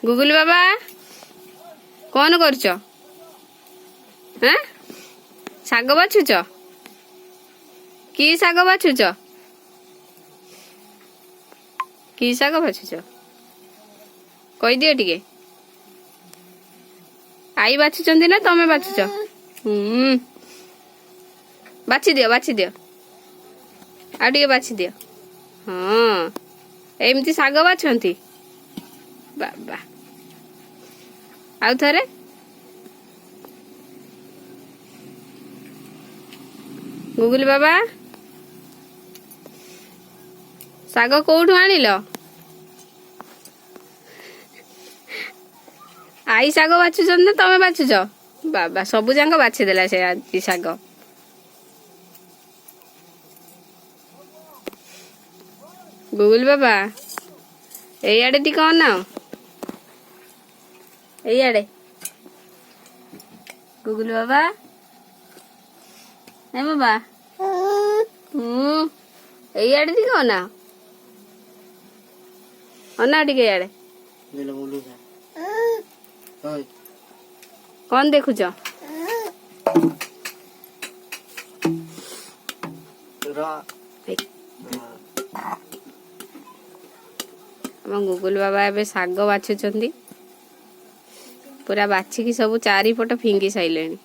गुगुल बाबा कौन करछ? हैं शाग बाछुच? कि शाग बाछुच? कि शाग बाछुच कही दियो टिके। आई बाछुचंती ना तमे बाछुच? बाछि दियो आ टिके बाछि दियो। हाँ एमती शाग बाछंती बाबा। आउ थरे गुगुल बाबा शाग कोठु आनिल? आई शाग बाछुचंती ना तमे बाछुच? बाबा सबु जांक बाछि देला से आज शाग। गुगुल बाबा एआडे टिके अनाओ एआडे। गुगुल बाबा ए बाबा एआडे टिके अनाओ अनाओ टिके एआडे। कौन देखुच? हम गुगुल बाबा एबे शाग बाछुचंती पूरा बाछिकी सब चारिपट फिंगी साइलेनी।